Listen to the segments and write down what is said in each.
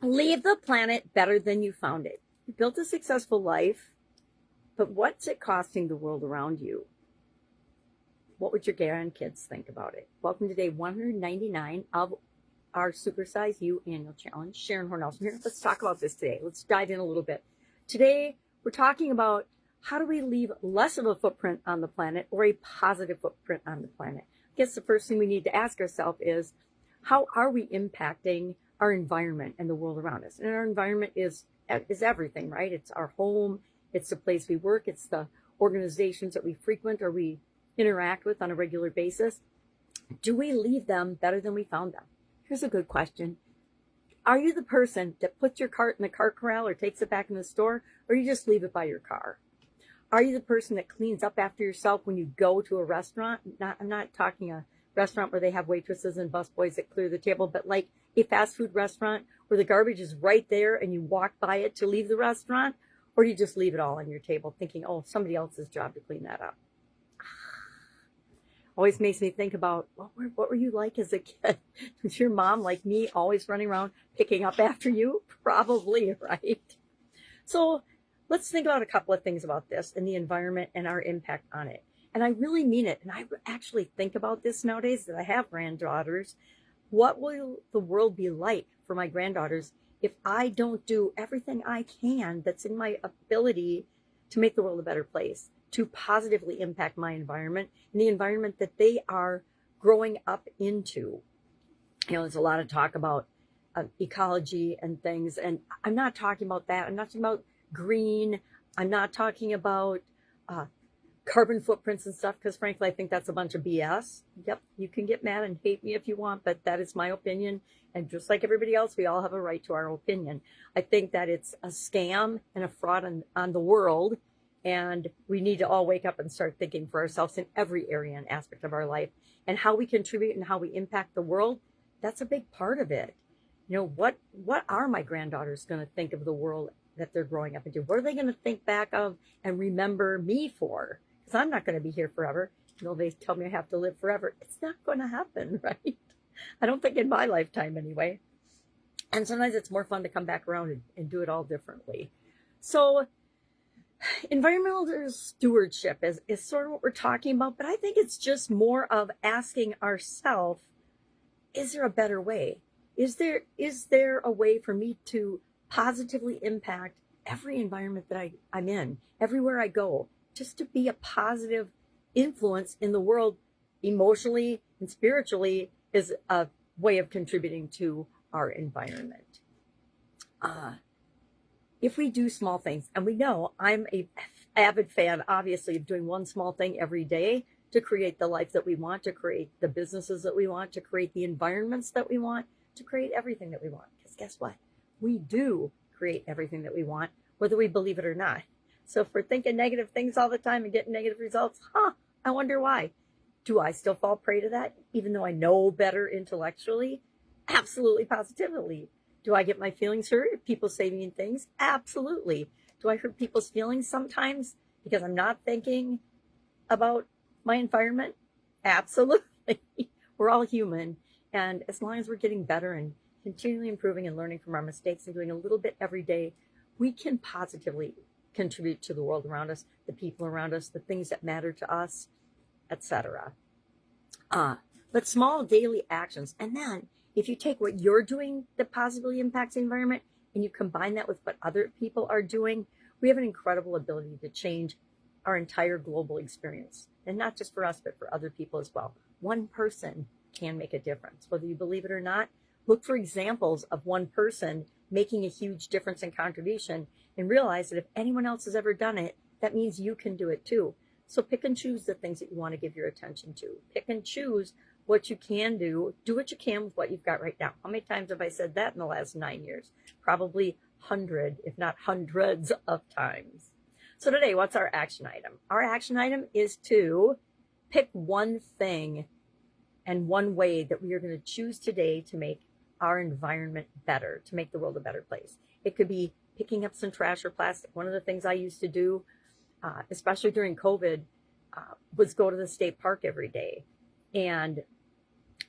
Leave the planet better than you found it. You built a successful life, but what's it costing the world around you? What would your grandkids think about it? Welcome to day 199 of our Supersize You annual challenge. Sharon Horne-Ellstrom here. Let's talk about this today. Let's dive in a little bit. Today, we're talking about how do we leave less of a footprint on the planet or a positive footprint on the planet. I guess the first thing we need to ask ourselves is, how are we impacting our environment and the world around us? And our environment is everything, right? It's our home, it's the place we work, it's the organizations that we frequent or we interact with on a regular basis. Do we leave them better than we found them? Here's a good question. Are you the person that puts your cart in the cart corral or takes it back in the store, or you just leave it by your car? Are you the person that cleans up after yourself when you go to a restaurant? I'm not talking a restaurant where they have waitresses and busboys that clear the table, but like a fast food restaurant where the garbage is right there and you walk by it to leave the restaurant, or do you just leave it all on your table thinking, oh, somebody else's job to clean that up? Always makes me think about, what were you like as a kid? Was your mom like me, always running around picking up after you? Probably, right? So let's think about a couple of things about this and the environment and our impact on it. And I really mean it. And I actually think about this nowadays that I have granddaughters. What will the world be like for my granddaughters if I don't do everything I can that's in my ability to make the world a better place, to positively impact my environment and the environment that they are growing up into? There's a lot of talk about ecology and things, and I'm not talking about that. I'm not talking about green. I'm not talking about carbon footprints and stuff, because frankly, I think that's a bunch of BS. Yep, you can get mad and hate me if you want, but that is my opinion. And just like everybody else, we all have a right to our opinion. I think that it's a scam and a fraud on the world. And we need to all wake up and start thinking for ourselves in every area and aspect of our life, and how we contribute and how we impact the world. That's a big part of it. What are my granddaughters going to think of the world that they're growing up into? What are they going to think back of and remember me for? Because I'm not going to be here forever. They tell me I have to live forever. It's not going to happen, right? I don't think in my lifetime anyway. And sometimes it's more fun to come back around and do it all differently. So environmental stewardship is sort of what we're talking about, but I think it's just more of asking ourselves, is there a better way? Is there a way for me to positively impact every environment that I'm in, everywhere I go, just to be a positive influence in the world emotionally and spiritually is a way of contributing to our environment. If we do small things, and we know I'm a avid fan, obviously, of doing one small thing every day to create the life that we want, to create the businesses that we want, to create the environments that we want, to create everything that we want. Because guess what? We do create everything that we want, whether we believe it or not. So if we're thinking negative things all the time and getting negative results, I wonder why. Do I still fall prey to that, even though I know better intellectually? Absolutely, positively. Do I get my feelings hurt if people say mean things? Absolutely. Do I hurt people's feelings sometimes because I'm not thinking about my environment? Absolutely. We're all human. And as long as we're getting better and continually improving and learning from our mistakes and doing a little bit every day, we can positively contribute to the world around us, the people around us, the things that matter to us, etc. But small daily actions. And then if you take what you're doing that positively impacts the environment and you combine that with what other people are doing, we have an incredible ability to change our entire global experience. And not just for us, but for other people as well. One person can make a difference. Whether you believe it or not, look for examples of one person making a huge difference and contribution, and realize that if anyone else has ever done it, that means you can do it too. So pick and choose the things that you want to give your attention to. Pick and choose what you can do. Do what you can with what you've got right now. How many times have I said that in the last 9 years? Probably 100, if not hundreds of times. So today, what's our action item? Our action item is to pick one thing and one way that we are going to choose today to make our environment better, to make the world a better place. It could be picking up some trash or plastic. One of the things I used to do, especially during COVID, was go to the state park every day and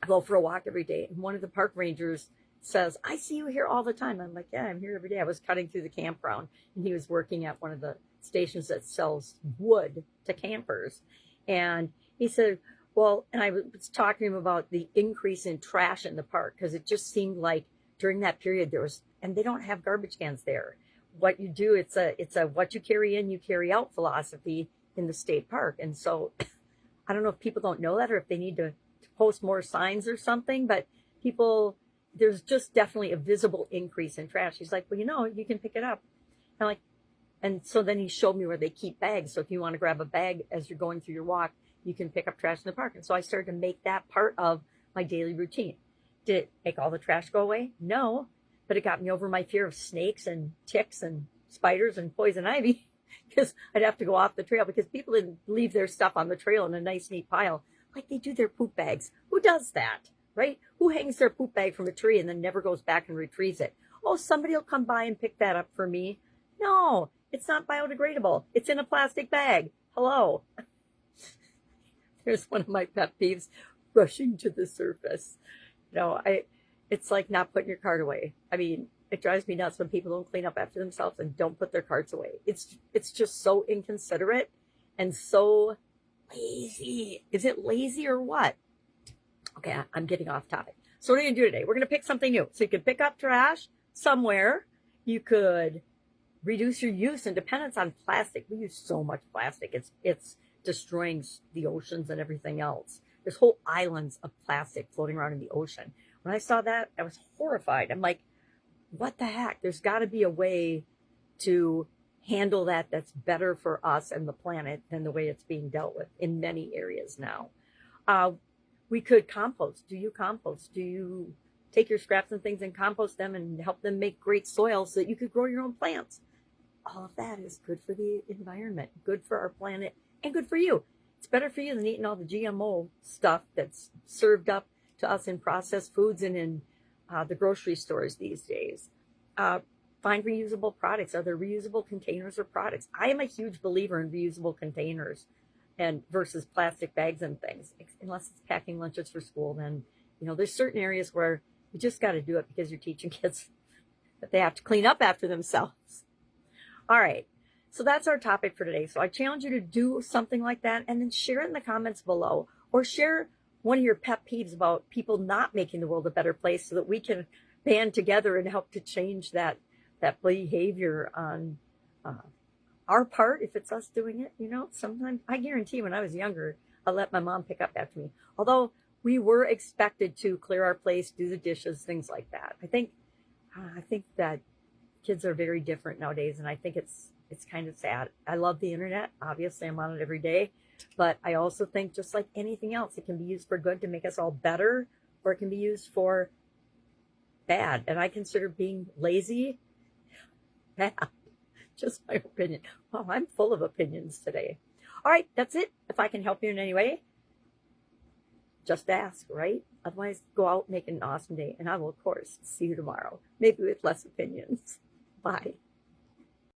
go for a walk every day. And one of the park rangers says, I see you here all the time. I'm like, yeah, I'm here every day. I was cutting through the campground, and he was working at one of the stations that sells wood to campers. And he said, well, and I was talking to him about the increase in trash in the park, because it just seemed like during that period there was, and they don't have garbage cans there. What you do, it's a what you carry in, you carry out philosophy in the state park. And so I don't know if people don't know that, or if they need to post more signs or something, but people, there's just definitely a visible increase in trash. He's like, well, you can pick it up. And like, and so then he showed me where they keep bags. So if you want to grab a bag as you're going through your walk, you can pick up trash in the park. And so I started to make that part of my daily routine. Did it make all the trash go away? No, but it got me over my fear of snakes and ticks and spiders and poison ivy, because I'd have to go off the trail, because people didn't leave their stuff on the trail in a nice, neat pile like they do their poop bags. Who does that, right? Who hangs their poop bag from a tree and then never goes back and retrieves it? Oh, somebody will come by and pick that up for me. No, it's not biodegradable. It's in a plastic bag. Hello. There's one of my pet peeves, rushing to the surface. It's like not putting your cart away. I mean, it drives me nuts when people don't clean up after themselves and don't put their carts away. It's just so inconsiderate and so lazy. Is it lazy or what? Okay, I'm getting off topic. So what are you gonna do today? We're gonna pick something new. So you could pick up trash somewhere. You could reduce your use and dependence on plastic. We use so much plastic. It's destroying the oceans and everything else. There's whole islands of plastic floating around in the ocean. When I saw that, I was horrified. I'm like, what the heck? There's got to be a way to handle that that's better for us and the planet than the way it's being dealt with in many areas now. We could compost. Do you compost? Do you take your scraps and things and compost them and help them make great soil so that you could grow your own plants? All of that is good for the environment, good for our planet, and good for you. It's better for you than eating all the GMO stuff that's served up to us in processed foods and in the grocery stores these days. Find reusable products. Are there reusable containers or products? I am a huge believer in reusable containers and versus plastic bags and things. Unless it's packing lunches for school, then there's certain areas where you just got to do it because you're teaching kids that they have to clean up after themselves. All right. So that's our topic for today. So I challenge you to do something like that and then share it in the comments below, or share one of your pet peeves about people not making the world a better place so that we can band together and help to change that behavior on our part, if it's us doing it. Sometimes, I guarantee when I was younger, I let my mom pick up after me. Although we were expected to clear our place, do the dishes, things like that. I think that kids are very different nowadays, and I think it's kind of sad. I love the internet. Obviously, I'm on it every day. But I also think, just like anything else, it can be used for good to make us all better, or it can be used for bad. And I consider being lazy bad. Just my opinion. Well, I'm full of opinions today. All right, that's it. If I can help you in any way, just ask, right? Otherwise, go out, make it an awesome day. And I will, of course, see you tomorrow. Maybe with less opinions. Bye.